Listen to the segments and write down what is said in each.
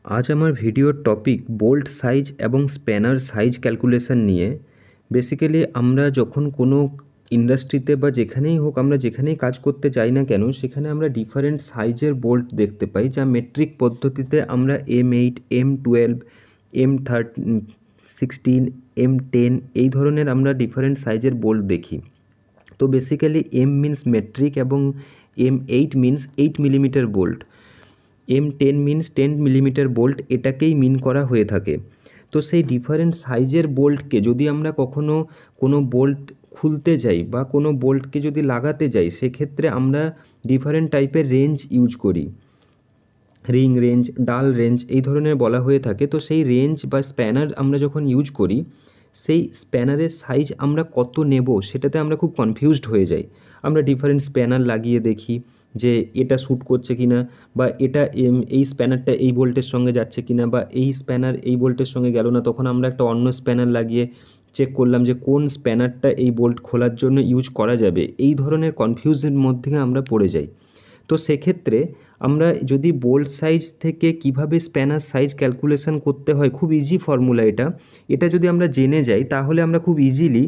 আজ আমার ভিডিওর টপিক বোল্ট সাইজ এবং স্প্যানার সাইজ ক্যালকুলেশন নিয়ে। বেসিক্যালি আমরা যখন কোনো ইন্ডাস্ট্রিতে বা যেখানেই হোক, আমরা যেখানেই কাজ করতে যাই না কেন, সেখানে আমরা ডিফারেন্ট সাইজের বোল্ট দেখতে পাই, যা মেট্রিক পদ্ধতিতে আমরা M8, M12, M16, M10 এই ধরনের আমরা ডিফারেন্ট সাইজের বোল্ট দেখি। তো বেসিক্যালি M মিন্স মেট্রিক এবং M8 means 8 millimetre bolt, M10 means 10 millimetre bolt, এটাকেই মিন করা হয়ে থাকে। তো সেই ডিফারেন্ট সাইজের বোল্টকে যদি আমরা কখনো কোনো বোল্ট খুলতে যাই বা কোনো বোল্টকে যদি লাগাতে যাই, সেক্ষেত্রে আমরা ডিফারেন্ট টাইপের রেঞ্জ ইউজ করি। রিং রেঞ্জ, ডাল রেঞ্জ এই ধরনের বলা হয়ে থাকে। তো সেই রেঞ্জ বা স্প্যানার আমরা যখন ইউজ করি, সেই স্প্যানারের সাইজ আমরা কত নেব সেটাতে আমরা খুব কনফিউজড হয়ে যাই। আমরা ডিফারেন্ট স্প্যানার লাগিয়ে দেখি যে এটা শ্যুট করছে কি না, বা এটা এই স্প্যানারটা এই বোল্টের সঙ্গে যাচ্ছে কি না, বা এই স্প্যানার এই বোল্টের সঙ্গে গেল না, তখন আমরা একটা অন্য স্প্যানার লাগিয়ে চেক করলাম যে কোন স্প্যানারটা এই বোল্ট খোলার জন্য ইউজ করা যাবে। এই ধরনের কনফিউজের মধ্যে আমরা পড়ে যাই। তো সেক্ষেত্রে আমরা যদি বোল্ট সাইজ থেকে কিভাবে স্প্যানার সাইজ ক্যালকুলেশন করতে হয়, খুব ইজি ফর্মুলা এটা যদি আমরা জেনে যাই, তাহলে আমরা খুব ইজিলি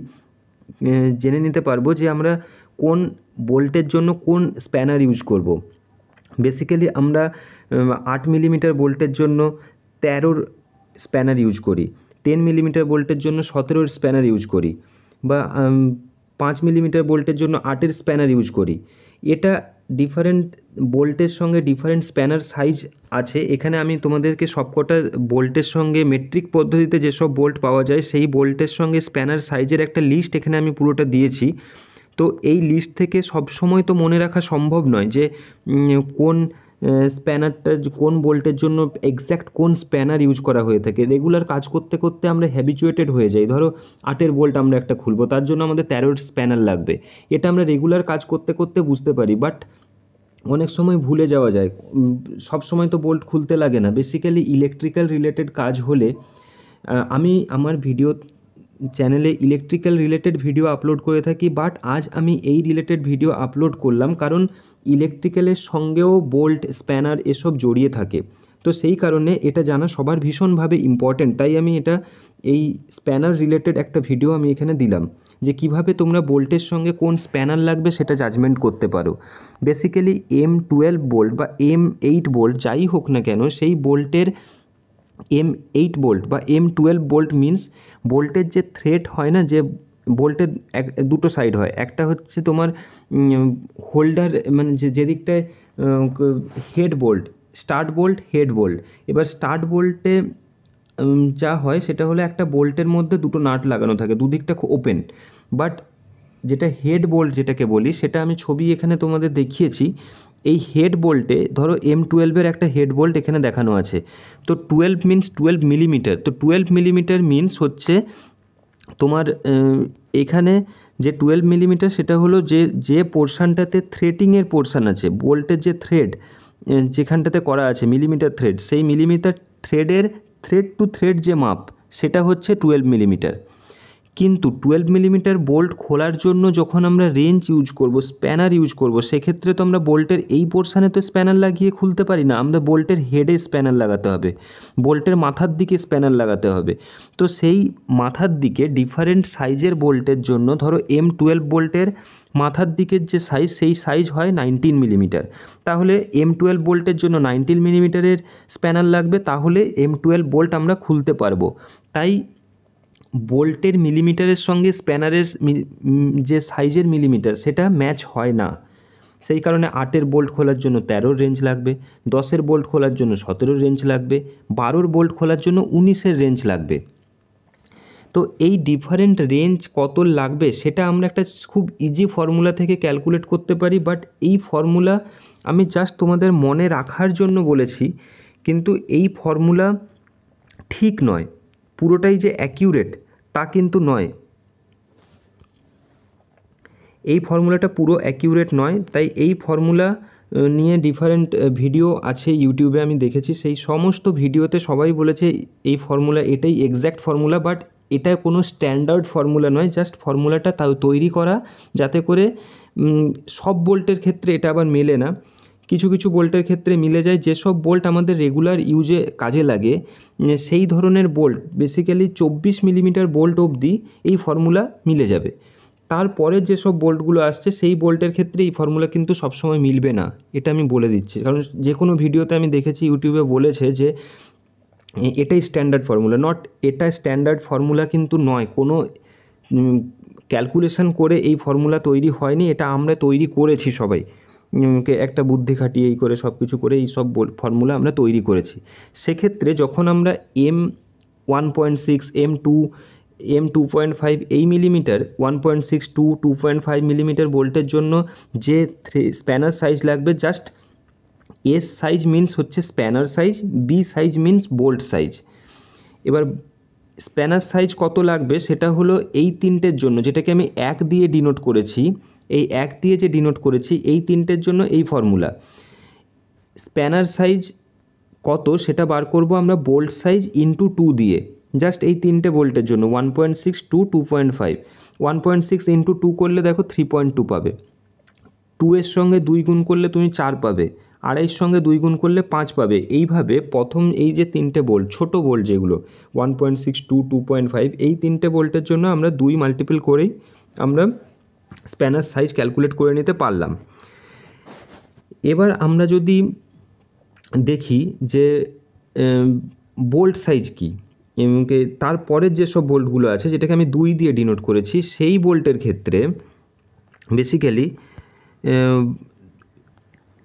জেনে নিতে পারবো যে আমরা কোন বোল্টের জন্য কোন স্প্যানার ইউজ করব। বেসিক্যালি আমরা 8 মিলিমিটার বোল্টের জন্য 13 স্প্যানার ইউজ করি, 10 মিলিমিটার বোল্টের জন্য 17 স্প্যানার ইউজ করি, বা 5 মিলিমিটার বোল্টের জন্য 8 স্প্যানার ইউজ করি। এটা ডিফারেন্ট বোল্টের সঙ্গে ডিফারেন্ট স্প্যানার সাইজ আছে। এখানে আমি তোমাদেরকে সবকটা বোল্টের সঙ্গে মেট্রিক পদ্ধতিতে যেসব বোল্ট পাওয়া যায়, সেই বোল্টের সঙ্গে স্প্যানার সাইজের একটা লিস্ট এখানে আমি পুরোটা দিয়েছি। তো এই লিস্ট থেকে সবসময় তো মনে রাখা সম্ভব নয় যে কোন স্প্যানারটা কোন বোল্টের জন্য এক্স্যাক্ট কোন স্প্যানার ইউজ করা হয়ে থাকে। রেগুলার কাজ করতে করতে আমরা হ্যাবিচুয়েটেড হয়ে যাই। ধরো 8 বোল্ট আমরা একটা খুলবো, তার জন্য আমাদের 13 স্প্যানার লাগবে। এটা আমরা রেগুলার কাজ করতে করতে বুঝতে পারি, বাট অনেক সময় ভুলে যাওয়া যায়। সব সময় তো বোল্ট খুলতে লাগে না। বেসিক্যালি ইলেকট্রিক্যাল রিলেটেড কাজ হলে আমি আমার ভিডিও চ্যানেলে ইলেকট্রিক্যাল রিলেটেড ভিডিও আপলোড করে থাকি, বাট আজ আমি এই রিলেটেড ভিডিও আপলোড করলাম কারণ ইলেকট্রিক্যালের সঙ্গেও বোল্ট স্প্যানার এসব জড়িয়ে থাকে। তো সেই কারণে এটা জানা সবার ভীষণভাবে ইম্পর্ট্যান্ট, তাই আমি এই স্প্যানার রিলেটেড একটা ভিডিও আমি এখানে দিলাম যে কিভাবে তোমরা বোল্টের সঙ্গে কোন স্প্যানার লাগবে সেটা জাজমেন্ট করতে পারো। বেসিক্যালি M12 বোল্ট বা M8 বোল্ট যাই হোক না কেন, সেই বোল্টের M8 বোল্ট বা M12 বোল্ট মিন্স বোল্টের যে থ্রেড হয় না, যে বোল্টের দুটো সাইড হয়, একটা হচ্ছে তোমার হোল্ডার, মানে যেদিকটায় head bolt, start bolt, head bolt. এবার স্টার্ট বোল্টে যা হয় সেটা হলো একটা বোল্টের মধ্যে দুটো নাট লাগানো থাকে, দুদিকটা ওপেন। বাট যেটা হেড বোল্ট যেটাকে বলি, সেটা আমি ছবি এখানে তোমাদের দেখিয়েছি। এই হেড বোল্টে ধরো M12-এর একটা হেড বোল্ট এখানে দেখানো আছে। তো 12 মিন্স 12 মিলিমিটার। তো 12 মিলিমিটার মিন্স হচ্ছে তোমার এখানে যে 12 মিলিমিটার, সেটা হলো যে পোর্শানটাতে থ্রেটিংয়ের পোর্শান আছে, বোল্টের যে থ্রেড যেখানটাতে করা আছে মিলিমিটার থ্রেড, সেই মিলিমিটার থ্রেডের থ্রেড টু থ্রেড যে মাপ, সেটা হচ্ছে 12 মিলিমিটার। কিন্তু 12 মিলিমিটার বোল্ট খোলার জন্য যখন আমরা রেঞ্জ ইউজ করব, স্প্যানার ইউজ করব, সেক্ষেত্রে তো আমরা বোল্টের এই পোর্শানে তো স্প্যানার লাগিয়ে খুলতে পারি না, আমরা বোল্টের হেডে স্প্যানার লাগাতে হবে, বোল্টের মাথার দিকে স্প্যানার লাগাতে হবে। তো সেই মাথার দিকে ডিফারেন্ট সাইজের বোল্টের জন্য ধরো M12 বোল্টের মাথার দিকের যে সাইজ, সেই সাইজ হয় 19 মিলিমিটার। তাহলে M12 বোল্টের জন্য 19 মিলিমিটারের স্প্যানার লাগবে, তাহলে M12 বোল্ট আমরা খুলতে পারবো। তাই বোল্টের মিলিমিটারের সঙ্গে স্প্যানারের যে সাইজের মিলিমিটার, সেটা ম্যাচ হয় না। সেই কারণে 8 বোল্ট খোলার জন্য 13 রেঞ্জ লাগবে, 10 বোল্ট খোলার জন্য 17 রেঞ্জ লাগবে, 12 বোল্ট খোলার জন্য 19 রেঞ্জ লাগবে। তো এই ডিফারেন্ট রেঞ্জ কত লাগবে সেটা আমরা একটা খুব ইজি ফর্মুলা থেকে ক্যালকুলেট করতে পারি। বাট এই ফর্মুলা আমি জাস্ট তোমাদের মনে রাখার জন্য বলেছি, কিন্তু এই ফর্মুলা ঠিক নয়, পুরোটাই যে অ্যাকিউরেট তা কিন্তু নয়। এই ফর্মুলাটা পুরো অ্যাকিউরেট নয়, তাই এই ফর্মুলা নিয়ে ডিফারেন্ট ভিডিও আছে ইউটিউবে, আমি দেখেছি। সেই সমস্ত ভিডিওতে সবাই বলেছে এই ফর্মুলা এটাই এক্স্যাক্ট ফর্মুলা, বাট এটা কোনো স্ট্যান্ডার্ড ফর্মুলা নয়। জাস্ট ফর্মুলাটা তাও তৈরি করা যাতে করে সব বোল্টের ক্ষেত্রে এটা আবার মেলে না। কিছু কিছু বোল্টের ক্ষেত্রে মিলে যায়। যেসব বোল্ট আমাদের রেগুলার ইউজে কাজে লাগে সেই ধরনের বোল্ট বেসিক্যালি 24 মিলিমিটার বোল্ট অবধি এই ফর্মুলা মিলে যাবে। তারপরে যেসব বোল্টগুলো আসছে সেই বোল্টের ক্ষেত্রে এই ফর্মুলা কিন্তু সবসময় মিলবে না, এটা আমি বলে দিচ্ছি। কারণ যে কোনো ভিডিওতে আমি দেখেছি ইউটিউবে বলেছে যে এটাই স্ট্যান্ডার্ড ফর্মুলা, নট এটা স্ট্যান্ডার্ড ফর্মুলা কিন্তু নয়। কোনো ক্যালকুলেশন করে এই ফর্মুলা তৈরি হয়নি, এটা আমরা তৈরি করেছি সবাই, একটা বুদ্ধি খাটিয়ে এই করে সব কিছু করে এই সব ফর্মুলা আমরা তৈরি করেছি। সেক্ষেত্রে যখন আমরা M1.6, M2.5 এই মিলিমিটার 1.6 টু 2.5 মিলিমিটার বোল্টের জন্য যে স্প্যানার সাইজ লাগবে, জাস্ট এস সাইজ মিনস হচ্ছে spanner size, B size means bolt size. এবার স্প্যানার সাইজ কত লাগবে সেটা হলো এই তিনটের জন্য, যেটাকে আমি 1 দিয়ে ডিনোট করেছি, এই 1 দিয়ে যে ডিনোট করেছি এই তিনটের জন্য এই ফর্মুলা। স্প্যানার সাইজ কত সেটা বার করব আমরা বোল্ট সাইজ ইন্টু 2 দিয়ে, জাস্ট এই তিনটে বোল্টের জন্য 1.6 টু 2.5। 1.6 ইন্টু 2 করলে দেখো 3.2 পাবে, 2 এর সঙ্গে 2 গুণ করলে তুমি 4 পাবে, আড়াইয়ের সঙ্গে 2 গুণ করলে 5 পাবে। এইভাবে প্রথম এই যে তিনটে বোল্ট, ছোটো বোল্ট যেগুলো 1.6 টু 2.5, এই তিনটে বোল্টের জন্য আমরা 2 মাল্টিপল করেই আমরা স্প্যানার সাইজ ক্যালকুলেট করে নিতে পারলাম। এবার আমরা যদি দেখি যে বোল্ট সাইজ কী, এবং তারপরের যেসব বোল্টগুলো আছে যেটাকে আমি 2 দিয়ে ডিনোট করেছি, সেই বোল্টের ক্ষেত্রে বেসিক্যালি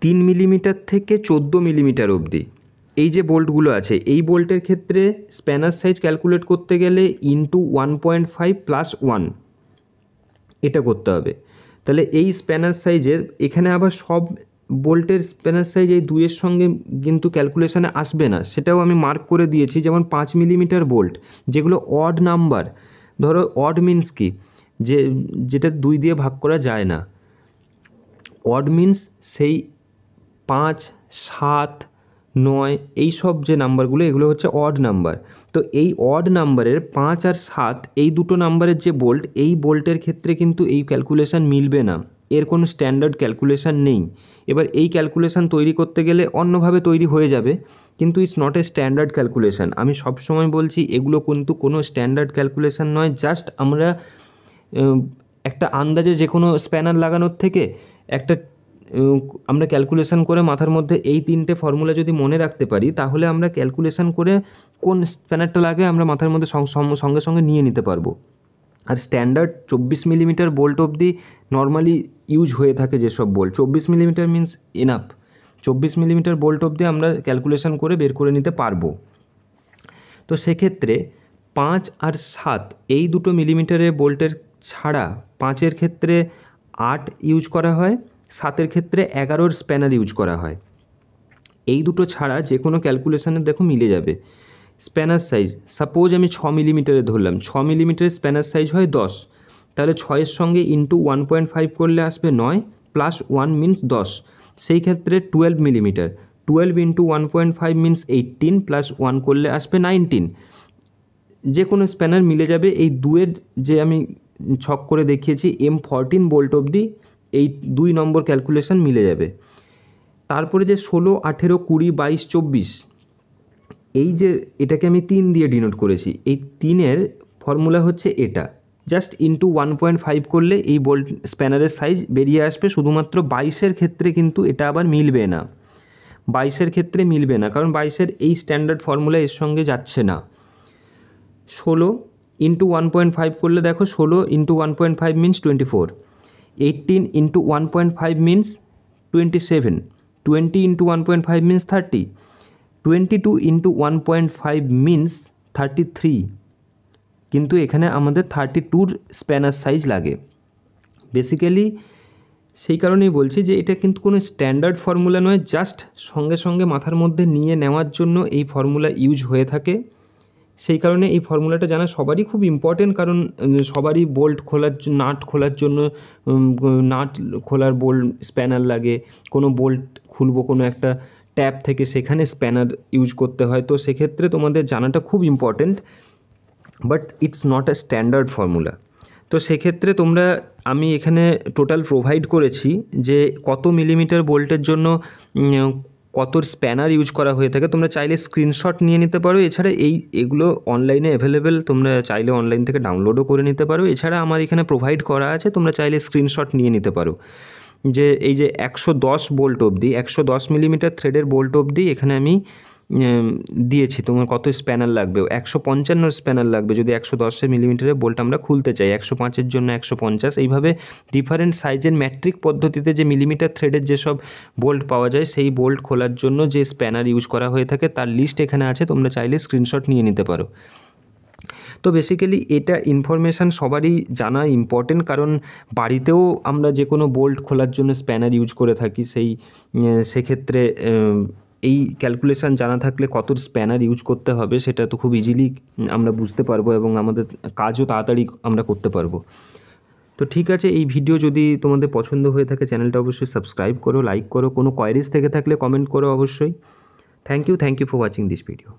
3 মিলিমিটার থেকে 14 মিলিমিটার অবধি এই যে বোল্টগুলো আছে, এই বোল্টের ক্ষেত্রে স্প্যানার সাইজ ক্যালকুলেট করতে গেলে ইন্টু 1.5 প্লাস 1 এটা করতে হবে। তাহলে এই স্প্যানার সাইজের এখানে আবার সব বোল্টের স্প্যানার সাইজ এই 2 এর সঙ্গে কিন্তু ক্যালকুলেশানে আসবে না, সেটাও আমি মার্ক করে দিয়েছি। যেমন 5 মিলিমিটার বোল্ট যেগুলো অড নাম্বার, ধরো অড মিনস কি, যেটা 2 দিয়ে ভাগ করা যায় না, অড মিনস সেই 5, 7, 9 এই সব যে নাম্বারগুলো এগুলো হচ্ছে অড নাম্বার। তো এই অড নাম্বারের 5 আর 7 এই দুটো নাম্বারের যে বোল্ট, এই বোল্টের ক্ষেত্রে কিন্তু এই ক্যালকুলেশান মিলবে না, এর কোনো স্ট্যান্ডার্ড ক্যালকুলেশান নেই। এবার এই ক্যালকুলেশান তৈরি করতে গেলে অন্যভাবে তৈরি হয়ে যাবে, কিন্তু it's not a standard calculation. আমি সবসময় বলছি এগুলো কিন্তু কোনো স্ট্যান্ডার্ড ক্যালকুলেশান নয়। জাস্ট আমরা একটা আন্দাজে যে কোনো স্প্যানার লাগানোর থেকে একটা আমরা ক্যালকুলেশান করে মাথার মধ্যে এই তিনটে ফর্মুলা যদি মনে রাখতে পারি, তাহলে আমরা ক্যালকুলেশান করে কোন স্প্যানারটা লাগে আমরা মাথার মধ্যে সঙ্গে সঙ্গে নিয়ে নিতে পারবো। আর স্ট্যান্ডার্ড 24 মিলিমিটার বোল্ট অবধি নর্মালি ইউজ হয়ে থাকে যেসব bolt, 24 millimetre means enough, 24 millimetre bolt অবধি আমরা ক্যালকুলেশান করে বের করে নিতে পারবো। তো সেক্ষেত্রে 5 আর 7 এই দুটো মিলিমিটারের বোল্টের ছাড়া 5-এর ক্ষেত্রে 8 ইউজ করা হয়, 7-এর ক্ষেত্রে 11-র স্প্যানার ইউজ করা হয়। এই দুটো ছাড়া যে কোনো ক্যালকুলেশানে দেখো মিলে যাবে। স্প্যানার সাইজ সাপোজ আমি 6 মিলিমিটারে ধরলাম, 6 মিলিমিটারের স্প্যানার সাইজ হয় 10, তাহলে 6-এর সঙ্গে ইন্টু 1.5 করলে আসবে 9 প্লাস 1 মিনস 10, সেই ক্ষেত্রে 12 মিলিমিটার, 12 ইন্টু 1.5 মিনস 18 প্লাস 1 করলে আসবে 19। যে কোনো স্প্যানার মিলে যাবে। এই 2-এর যে আমি ছক করে দেখিয়েছি M14 বোল্ট অবধি এই 2 নম্বর ক্যালকুলেশান মিলে যাবে। তারপরে যে 16, 18, 20, 22, 24 এই যে এটাকে আমি 3 দিয়ে ডিনোট করেছি, এই 3-এর ফর্মুলা হচ্ছে এটা, জাস্ট ইন্টু 1.5 করলে এই বোল্ট স্প্যানারের সাইজ বেরিয়ে আসবে। শুধুমাত্র 22-এর ক্ষেত্রে কিন্তু এটা আবার মিলবে না, 22-এর ক্ষেত্রে মিলবে না, কারণ 22-এর এই স্ট্যান্ডার্ড ফর্মুলা এর সঙ্গে যাচ্ছে না। 16 ইন্টু 1.5 করলে দেখো 16 into 1.5 means 24, 18 into 1.5 means 27, 20 into 1.5 means 30, 22 into 1.5 means 33, কিন্তু এখানে আমাদের 32-র স্প্যানার সাইজ লাগে। বেসিক্যালি সেই কারণেই বলছি যে এটা কিন্তু কোনো স্ট্যান্ডার্ড ফর্মুলা নয়, জাস্ট সঙ্গে সঙ্গে মাথার মধ্যে নিয়ে নেওয়ার জন্য এই ফর্মুলা ইউজ হয়ে থাকে। সেই কারণে এই ফর্মুলাটা জানা সবারই খুব ইম্পর্টেন্ট, কারণ সবারই বোল্ট খোলার নাট খোলার জন্য নাট খোলার বোল্ট স্প্যানার লাগে, কোনো বোল্ট খুলবো কোনো একটা ট্যাপ থেকে সেখানে স্প্যানার ইউজ করতে হয়, তো সেক্ষেত্রে তোমাদের জানাটা খুব important, but it's not a standard formula. তো সেক্ষেত্রে আমি এখানে টোটাল প্রোভাইড করেছি যে কত মিলিমিটার বোল্টের জন্য কত স্প্যানার ইউজ করা হয়ে থাকে তোমরা চাইলে স্ক্রিনশট নিয়ে নিতে পারো। এছাড়া এগুলো অনলাইনে অ্যাভেলেবেল, তোমরা চাইলে অনলাইন থেকে ডাউনলোডও করে নিতে পারো। এছাড়া আমার এখানে প্রোভাইড করা আছে, তোমরা চাইলে স্ক্রিনশট নিয়ে নিতে পারো। যে এই যে 110 বোল্ট অবধি, 110 মিলিমিটার থ্রেডের বোল্ট অবধি এখানে আমি দিয়েছি। তোমার কত স্প্যানার লাগবে, 155 স্প্যানার লাগবে যদি 110 মিলিমিটারের বোল্ট আমরা খুলতে চাই, 105-এর জন্য 150। এইভাবে ডিফারেন্ট সাইজের ম্যাট্রিক পদ্ধতিতে যে মিলিমিটার থ্রেডের যেসব বোল্ট পাওয়া যায়, সেই বোল্ট খোলার জন্য যে স্প্যানার ইউজ করা হয়ে থাকে তার লিস্ট এখানে আছে, তোমরা চাইলে স্ক্রিনশট নিয়ে নিতে পারো। তো বেসিক্যালি এটা ইনফরমেশান সবারই জানা ইম্পর্টেন্ট, কারণ বাড়িতেও আমরা যে কোনো বোল্ট খোলার জন্য স্প্যানার ইউজ করে থাকি। সেক্ষেত্রে এই ক্যালকুলেশান জানা থাকলে কত স্প্যানার ইউজ করতে হবে সেটা তো খুব ইজিলি আমরা বুঝতে পারবো এবং আমাদের কাজও তাড়াতাড়ি আমরা করতে পারবো। তো ঠিক আছে, এই ভিডিও যদি তোমাদের পছন্দ হয়ে থাকে চ্যানেলটা অবশ্যই সাবস্ক্রাইব করো, লাইক করো, কোনো কোয়ারিজ থেকে থাকলে কমেন্ট করো অবশ্যই। Thank you for watching this video.